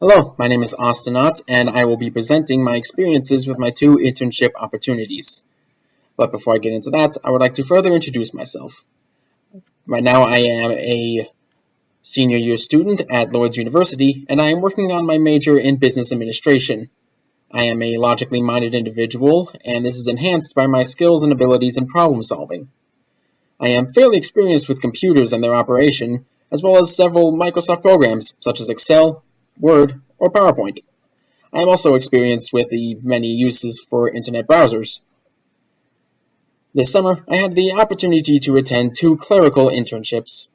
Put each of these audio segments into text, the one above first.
Hello, my name is Austin Ott, and I will be presenting my experiences with my two internship opportunities. But before I get into that, I would like to further introduce myself. Right now, I am a senior year student at Lourdes University, and I am working on my major in business administration. I am a logically minded individual, and this is enhanced by my skills and abilities in problem solving. I am fairly experienced with computers and their operation, as well as several Microsoft programs, such as Excel, Word, or PowerPoint. I am also experienced with the many uses for internet browsers. This summer, I had the opportunity to attend two clerical internships.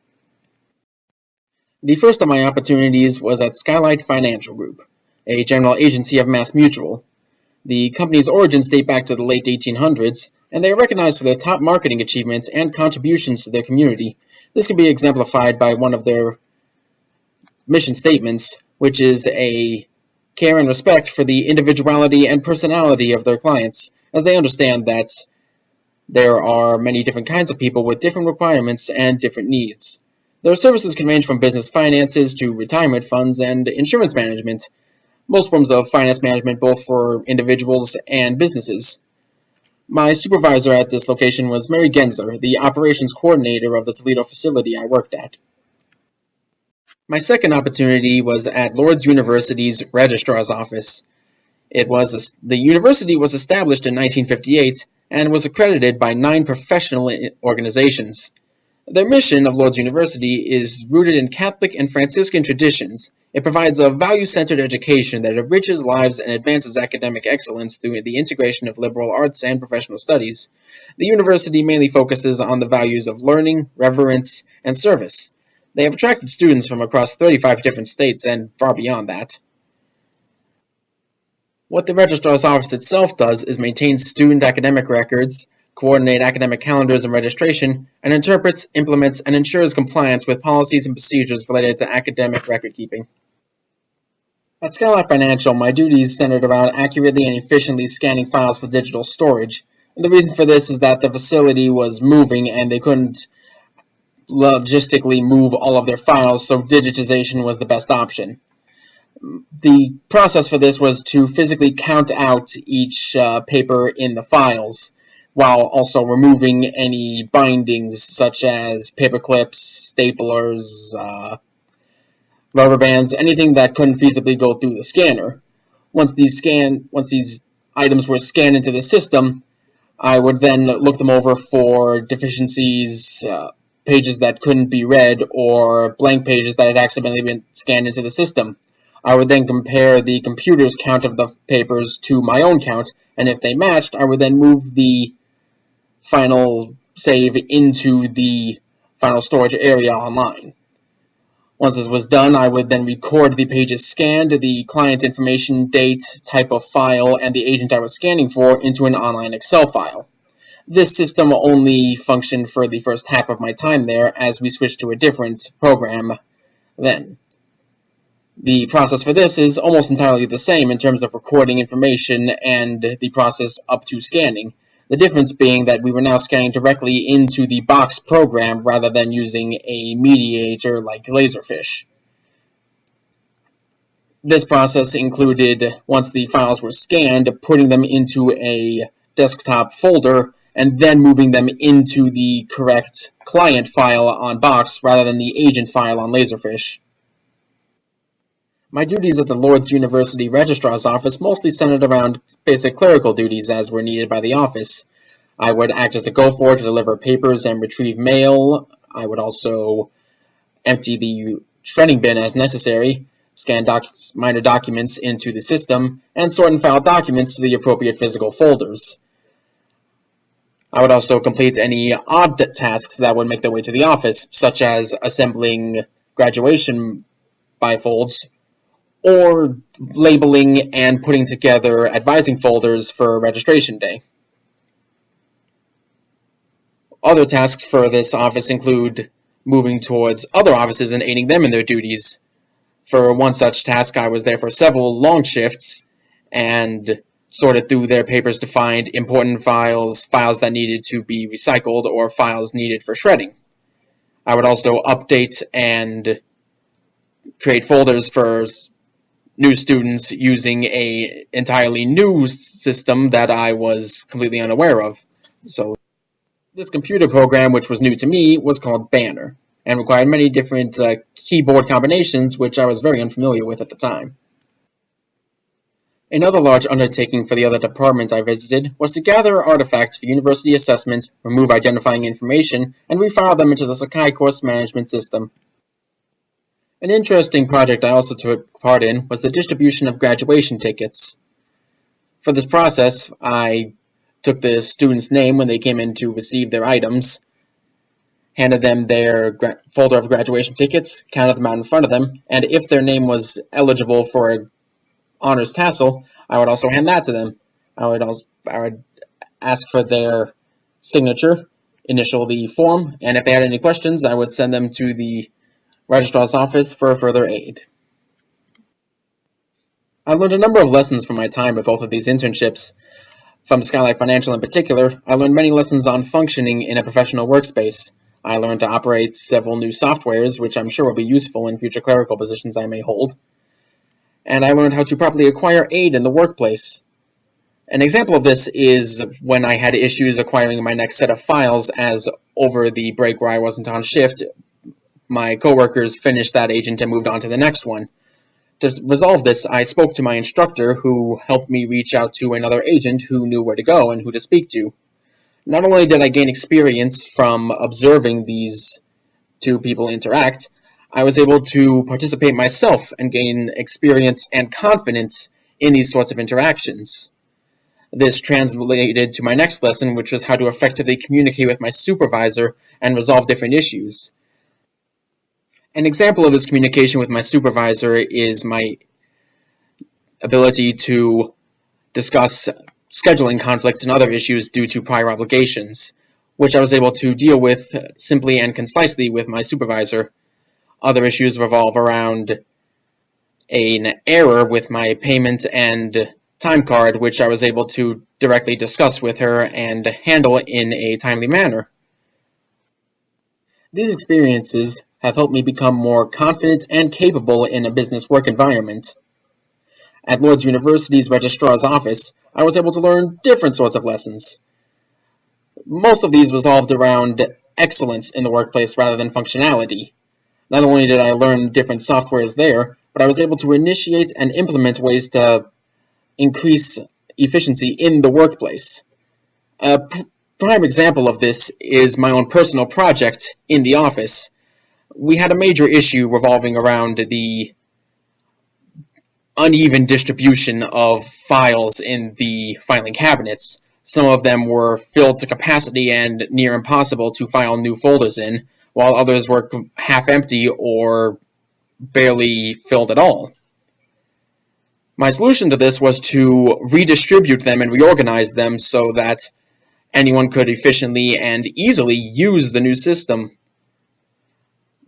The first of my opportunities was at Skylight Financial Group, a general agency of MassMutual. The company's origins date back to the late 1800s, and they are recognized for their top marketing achievements and contributions to their community. This can be exemplified by one of their mission statements, which is a care and respect for the individuality and personality of their clients, as they understand that there are many different kinds of people with different requirements and different needs. Their services can range from business finances to retirement funds and insurance management, most forms of finance management both for individuals and businesses. My supervisor at this location was Mary Gensler, the operations coordinator of the Toledo facility I worked at. My second opportunity was at Lourdes University's Registrar's Office. The university was established in 1958 and was accredited by 9 professional organizations. The mission of Lourdes University is rooted in Catholic and Franciscan traditions. It provides a value-centered education that enriches lives and advances academic excellence through the integration of liberal arts and professional studies. The university mainly focuses on the values of learning, reverence, and service. They have attracted students from across 35 different states and far beyond that. What the Registrar's Office itself does is maintain student academic records, coordinate academic calendars and registration, and interprets, implements, and ensures compliance with policies and procedures related to academic record keeping. At Skylight Financial, my duties centered around accurately and efficiently scanning files for digital storage. And the reason for this is that the facility was moving and they couldn't logistically move all of their files, so digitization was the best option. The process for this was to physically count out each paper in the files, while also removing any bindings such as paper clips, staplers, rubber bands, anything that couldn't feasibly go through the scanner. Once these items were scanned into the system, I would then look them over for deficiencies, pages that couldn't be read, or blank pages that had accidentally been scanned into the system. I would then compare the computer's count of the papers to my own count, and if they matched, I would then move the final save into the final storage area online. Once this was done, I would then record the pages scanned, the client's information, date, type of file, and the agent I was scanning for into an online Excel file. This system only functioned for the first half of my time there, as we switched to a different program then. The process for this is almost entirely the same in terms of recording information and the process up to scanning. The difference being that we were now scanning directly into the Box program rather than using a mediator like Laserfish. This process included, once the files were scanned, putting them into a desktop folder and then moving them into the correct client file on Box rather than the agent file on Laserfish. My duties at the Lourdes University Registrar's Office mostly centered around basic clerical duties as were needed by the office. I would act as a go-for to deliver papers and retrieve mail. I would also empty the shredding bin as necessary, scan minor documents into the system, and sort and file documents to the appropriate physical folders. I would also complete any odd tasks that would make their way to the office, such as assembling graduation bifolds, or labeling and putting together advising folders for registration day. Other tasks for this office include moving towards other offices and aiding them in their duties. For one such task, I was there for several long shifts and sorted through their papers to find important files, files that needed to be recycled, or files needed for shredding. I would also update and create folders for new students using a entirely new system that I was completely unaware of. So this computer program, which was new to me, was called Banner, and required many different keyboard combinations, which I was very unfamiliar with at the time. Another large undertaking for the other departments I visited was to gather artifacts for university assessments, remove identifying information, and refile them into the Sakai course management system. An interesting project I also took part in was the distribution of graduation tickets. For this process, I took the student's name when they came in to receive their items, handed them their folder of graduation tickets, counted them out in front of them, and if their name was eligible for an honors tassel, I would also hand that to them. I would ask for their signature, initial the form, and if they had any questions, I would send them to the registrar's office for further aid. I learned a number of lessons from my time at both of these internships. From Skylight Financial in particular, I learned many lessons on functioning in a professional workspace. I learned to operate several new softwares, which I'm sure will be useful in future clerical positions I may hold. And I learned how to properly acquire aid in the workplace. An example of this is when I had issues acquiring my next set of files, as over the break where I wasn't on shift, my coworkers finished that agent and moved on to the next one. To resolve this, I spoke to my instructor, who helped me reach out to another agent who knew where to go and who to speak to. Not only did I gain experience from observing these two people interact, I was able to participate myself and gain experience and confidence in these sorts of interactions. This translated to my next lesson, which was how to effectively communicate with my supervisor and resolve different issues. An example of this communication with my supervisor is my ability to discuss scheduling conflicts and other issues due to prior obligations, which I was able to deal with simply and concisely with my supervisor. Other issues revolve around an error with my payment and time card, which I was able to directly discuss with her and handle in a timely manner. These experiences have helped me become more confident and capable in a business work environment. At Lord's University's Registrar's Office, I was able to learn different sorts of lessons. Most of these revolved around excellence in the workplace rather than functionality. Not only did I learn different softwares there, but I was able to initiate and implement ways to increase efficiency in the workplace. A prime example of this is my own personal project in the office. We had a major issue revolving around the uneven distribution of files in the filing cabinets. Some of them were filled to capacity and near impossible to file new folders in, while others were half empty or barely filled at all. My solution to this was to redistribute them and reorganize them so that anyone could efficiently and easily use the new system.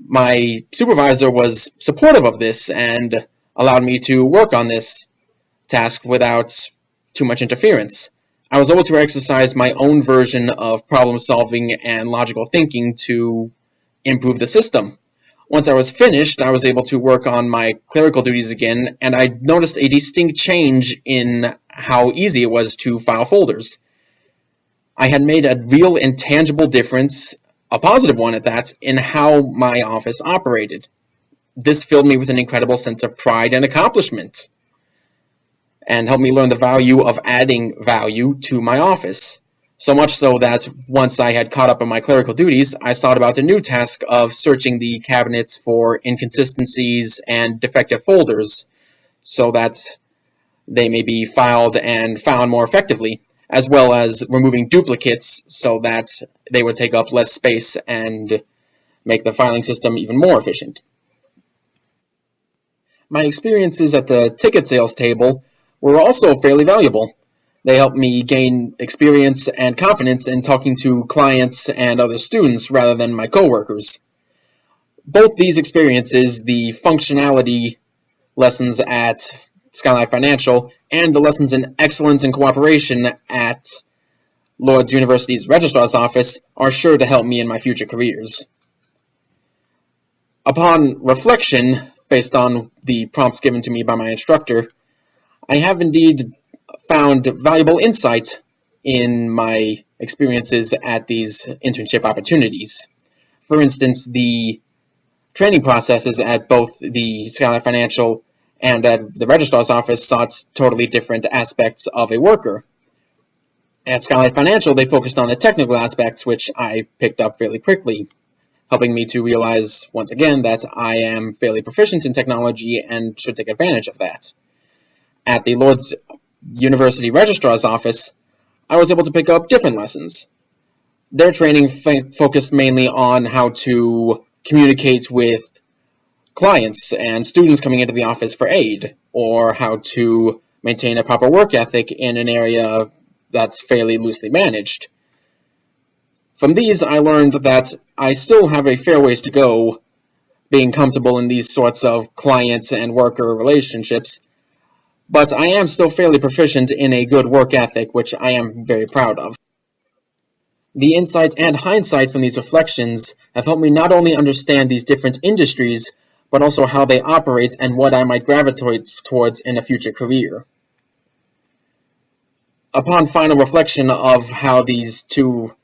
My supervisor was supportive of this and allowed me to work on this task without too much interference. I was able to exercise my own version of problem solving and logical thinking to improve the system. Once I was finished, I was able to work on my clerical duties again, and I noticed a distinct change in how easy it was to file folders. I had made a real and tangible difference, a positive one at that, in how my office operated. This filled me with an incredible sense of pride and accomplishment, and helped me learn the value of adding value to my office. So much so that once I had caught up on my clerical duties, I sought about a new task of searching the cabinets for inconsistencies and defective folders, so that they may be filed and found more effectively, as well as removing duplicates so that they would take up less space and make the filing system even more efficient. My experiences at the ticket sales table were also fairly valuable. They helped me gain experience and confidence in talking to clients and other students rather than my coworkers. Both these experiences, the functionality lessons at Skylight Financial and the lessons in excellence and cooperation at Lord's University's Registrar's Office, are sure to help me in my future careers. Upon reflection, based on the prompts given to me by my instructor, I have indeed found valuable insight in my experiences at these internship opportunities. For instance, the training processes at both the Skylight Financial and at the registrar's office sought totally different aspects of a worker. At Skylight Financial, they focused on the technical aspects, which I picked up fairly quickly, helping me to realize, once again, that I am fairly proficient in technology and should take advantage of that. At the Lord's University Registrar's Office, I was able to pick up different lessons. Their training focused mainly on how to communicate with clients and students coming into the office for aid, or how to maintain a proper work ethic in an area that's fairly loosely managed. From these, I learned that I still have a fair ways to go being comfortable in these sorts of client and worker relationships, but I am still fairly proficient in a good work ethic, which I am very proud of. The insight and hindsight from these reflections have helped me not only understand these different industries, but also how they operate and what I might gravitate towards in a future career. Upon final reflection of how these two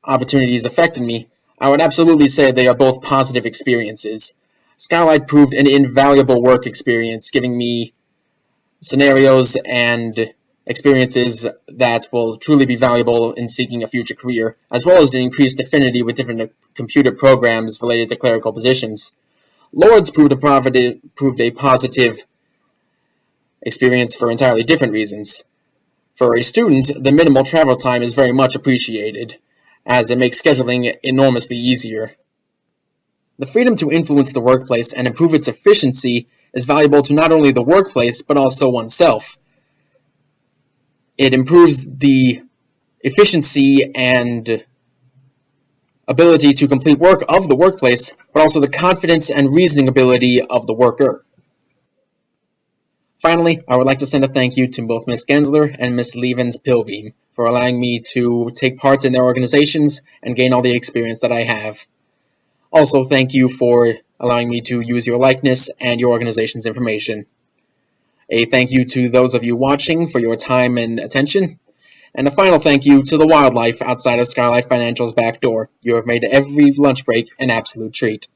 opportunities affected me, I would absolutely say they are both positive experiences. Skylight proved an invaluable work experience, giving me scenarios and experiences that will truly be valuable in seeking a future career, as well as an increased affinity with different computer programs related to clerical positions. Lord's proved a positive experience for entirely different reasons. For a student, the minimal travel time is very much appreciated, as it makes scheduling enormously easier. The freedom to influence the workplace and improve its efficiency is valuable to not only the workplace, but also oneself. It improves the efficiency and ability to complete work of the workplace, but also the confidence and reasoning ability of the worker. Finally, I would like to send a thank you to both Ms. Gensler and Ms. Levens-Pilbeam for allowing me to take part in their organizations and gain all the experience that I have. Also, thank you for allowing me to use your likeness and your organization's information. A thank you to those of you watching for your time and attention. And a final thank you to the wildlife outside of Skylight Financial's back door. You have made every lunch break an absolute treat.